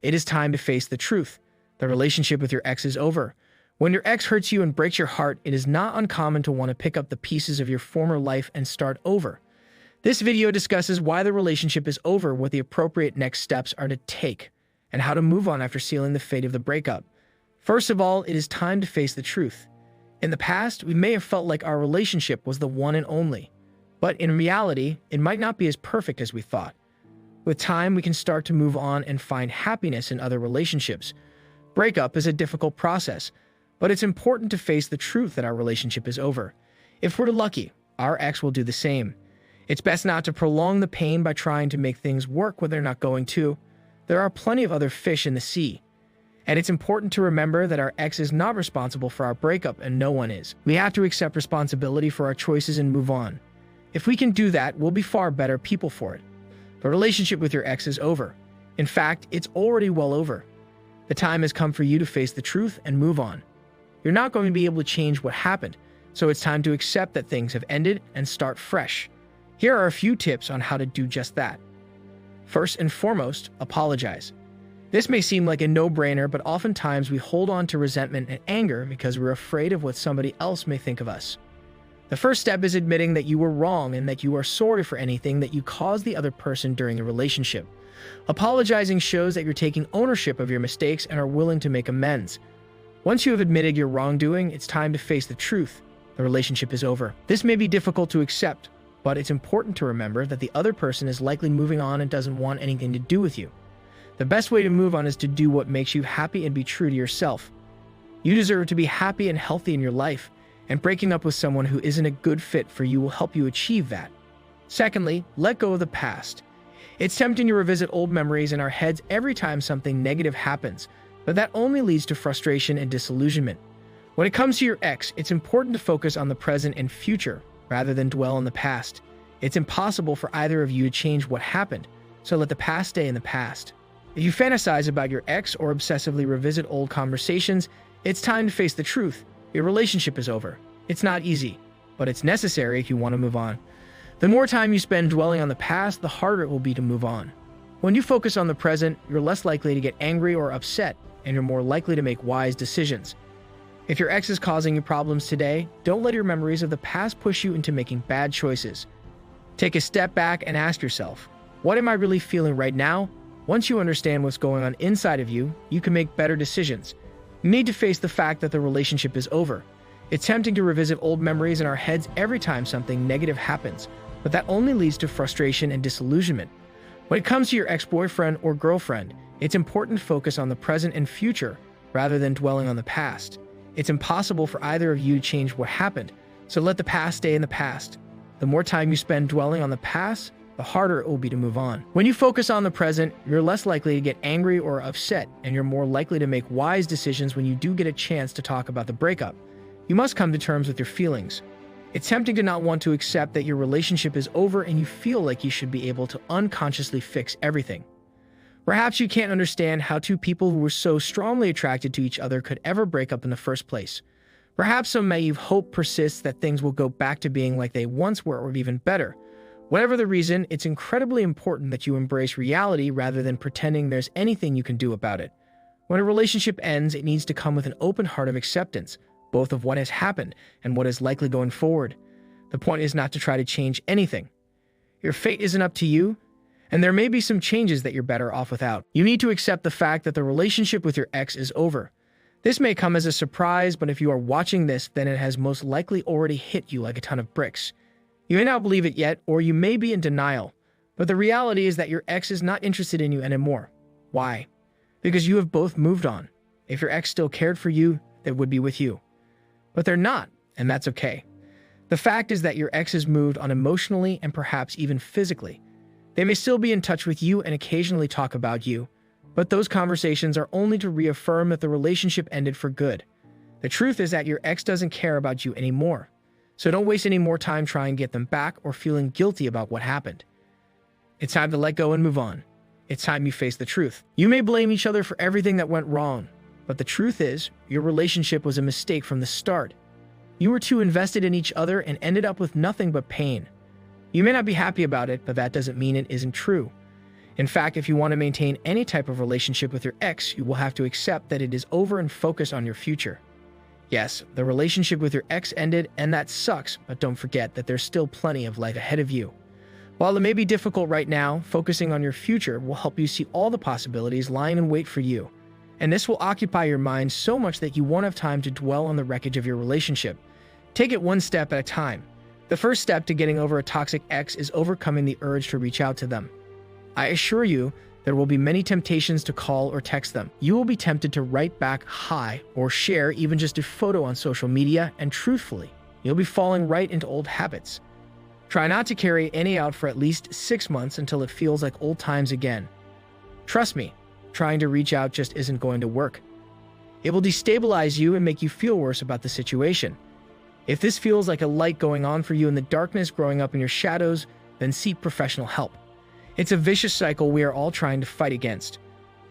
It is time to face the truth. The relationship with your ex is over. When your ex hurts you and breaks your heart, it is not uncommon to want to pick up the pieces of your former life and start over. This video discusses why the relationship is over, what the appropriate next steps are to take, and how to move on after sealing the fate of the breakup. First of all, it is time to face the truth. In the past, we may have felt like our relationship was the one and only, but in reality, it might not be as perfect as we thought. With time, we can start to move on and find happiness in other relationships. Breakup is a difficult process, but it's important to face the truth that our relationship is over. If we're lucky, our ex will do the same. It's best not to prolong the pain by trying to make things work when they're not going to. There are plenty of other fish in the sea. And it's important to remember that our ex is not responsible for our breakup, and no one is. We have to accept responsibility for our choices and move on. If we can do that, we'll be far better people for it. The relationship with your ex is over. In fact, it's already well over. The time has come for you to face the truth and move on. You're not going to be able to change what happened, so it's time to accept that things have ended and start fresh. Here are a few tips on how to do just that. First and foremost, apologize. This may seem like a no-brainer, but oftentimes we hold on to resentment and anger because we're afraid of what somebody else may think of us. The first step is admitting that you were wrong and that you are sorry for anything that you caused the other person during the relationship. Apologizing shows that you're taking ownership of your mistakes and are willing to make amends. Once you have admitted your wrongdoing, it's time to face the truth. The relationship is over. This may be difficult to accept, but it's important to remember that the other person is likely moving on and doesn't want anything to do with you. The best way to move on is to do what makes you happy and be true to yourself. You deserve to be happy and healthy in your life, and breaking up with someone who isn't a good fit for you will help you achieve that. Secondly, let go of the past. It's tempting to revisit old memories in our heads every time something negative happens, but that only leads to frustration and disillusionment. When it comes to your ex, it's important to focus on the present and future, rather than dwell on the past. It's impossible for either of you to change what happened, so let the past stay in the past. If you fantasize about your ex or obsessively revisit old conversations, it's time to face the truth. Your relationship is over. It's not easy, but it's necessary if you want to move on. The more time you spend dwelling on the past, the harder it will be to move on. When you focus on the present, you're less likely to get angry or upset, and you're more likely to make wise decisions. If your ex is causing you problems today, don't let your memories of the past push you into making bad choices. Take a step back and ask yourself, what am I really feeling right now? Once you understand what's going on inside of you, you can make better decisions. You need to face the fact that the relationship is over. It's tempting to revisit old memories in our heads every time something negative happens, but that only leads to frustration and disillusionment. When it comes to your ex-boyfriend or girlfriend, it's important to focus on the present and future rather than dwelling on the past. It's impossible for either of you to change what happened, so let the past stay in the past. The more time you spend dwelling on the past, the harder it will be to move on. When you focus on the present, you're less likely to get angry or upset, and you're more likely to make wise decisions when you do get a chance to talk about the breakup. You must come to terms with your feelings. It's tempting to not want to accept that your relationship is over and you feel like you should be able to unconsciously fix everything. Perhaps you can't understand how two people who were so strongly attracted to each other could ever break up in the first place. Perhaps some naive hope persists that things will go back to being like they once were or even better. Whatever the reason, it's incredibly important that you embrace reality rather than pretending there's anything you can do about it. When a relationship ends, it needs to come with an open heart of acceptance, both of what has happened and what is likely going forward. The point is not to try to change anything. Your fate isn't up to you, and there may be some changes that you're better off without. You need to accept the fact that the relationship with your ex is over. This may come as a surprise, but if you are watching this, then it has most likely already hit you like a ton of bricks. You may not believe it yet, or you may be in denial, but the reality is that your ex is not interested in you anymore. Why? Because you have both moved on. If your ex still cared for you, they would be with you. But they're not, and that's okay. The fact is that your ex has moved on emotionally and perhaps even physically. They may still be in touch with you and occasionally talk about you, but those conversations are only to reaffirm that the relationship ended for good. The truth is that your ex doesn't care about you anymore. So don't waste any more time trying to get them back or feeling guilty about what happened. It's time to let go and move on. It's time you face the truth. You may blame each other for everything that went wrong, but the truth is, your relationship was a mistake from the start. You were too invested in each other and ended up with nothing but pain. You may not be happy about it, but that doesn't mean it isn't true. In fact, if you want to maintain any type of relationship with your ex, you will have to accept that it is over and focus on your future. Yes, the relationship with your ex ended, and that sucks, but don't forget that there's still plenty of life ahead of you. While it may be difficult right now, focusing on your future will help you see all the possibilities lying in wait for you. And this will occupy your mind so much that you won't have time to dwell on the wreckage of your relationship. Take it one step at a time. The first step to getting over a toxic ex is overcoming the urge to reach out to them. I assure you, there will be many temptations to call or text them. You will be tempted to write back hi or share even just a photo on social media, and truthfully, you'll be falling right into old habits. Try not to carry any out for at least 6 months until it feels like old times again. Trust me, trying to reach out just isn't going to work. It will destabilize you and make you feel worse about the situation. If this feels like a light going on for you in the darkness growing up in your shadows, then seek professional help. It's a vicious cycle we are all trying to fight against.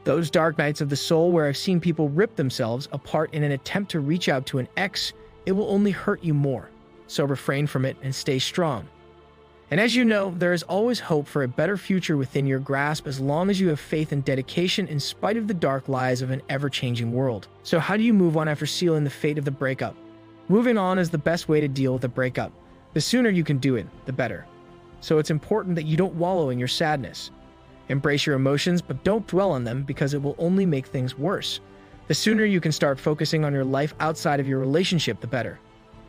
Those dark nights of the soul where I've seen people rip themselves apart in an attempt to reach out to an ex, it will only hurt you more. So refrain from it and stay strong. And as you know, there is always hope for a better future within your grasp as long as you have faith and dedication in spite of the dark lies of an ever-changing world. So how do you move on after sealing the fate of the breakup? Moving on is the best way to deal with a breakup. The sooner you can do it, the better. So it's important that you don't wallow in your sadness. Embrace your emotions, but don't dwell on them because it will only make things worse. The sooner you can start focusing on your life outside of your relationship, the better.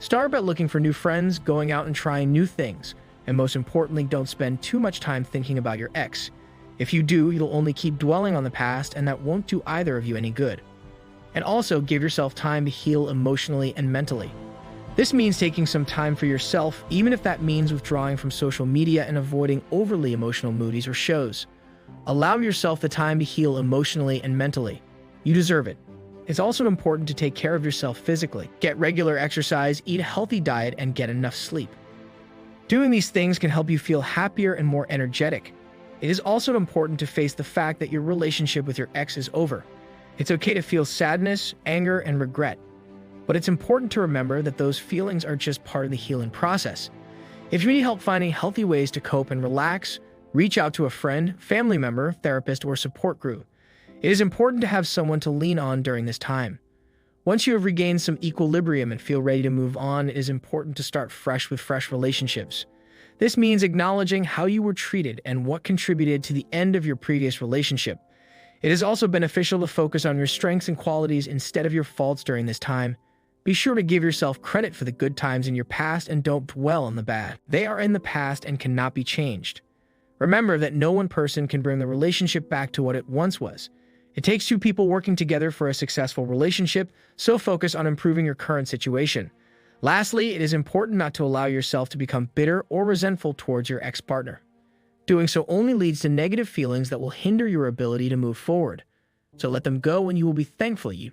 Start by looking for new friends, going out and trying new things. And most importantly, don't spend too much time thinking about your ex. If you do, you'll only keep dwelling on the past, and that won't do either of you any good. And also, give yourself time to heal emotionally and mentally. This means taking some time for yourself, even if that means withdrawing from social media and avoiding overly emotional movies or shows. Allow yourself the time to heal emotionally and mentally. You deserve it. It's also important to take care of yourself physically. Get regular exercise, eat a healthy diet, and get enough sleep. Doing these things can help you feel happier and more energetic. It is also important to face the fact that your relationship with your ex is over. It's okay to feel sadness, anger, and regret. But it's important to remember that those feelings are just part of the healing process. If you need help finding healthy ways to cope and relax, reach out to a friend, family member, therapist, or support group. It is important to have someone to lean on during this time. Once you have regained some equilibrium and feel ready to move on, it is important to start fresh with fresh relationships. This means acknowledging how you were treated and what contributed to the end of your previous relationship. It is also beneficial to focus on your strengths and qualities instead of your faults during this time. Be sure to give yourself credit for the good times in your past and don't dwell on the bad. They are in the past and cannot be changed. Remember that no one person can bring the relationship back to what it once was. It takes two people working together for a successful relationship, so focus on improving your current situation. Lastly, it is important not to allow yourself to become bitter or resentful towards your ex-partner. Doing so only leads to negative feelings that will hinder your ability to move forward. So let them go and you will be thankful you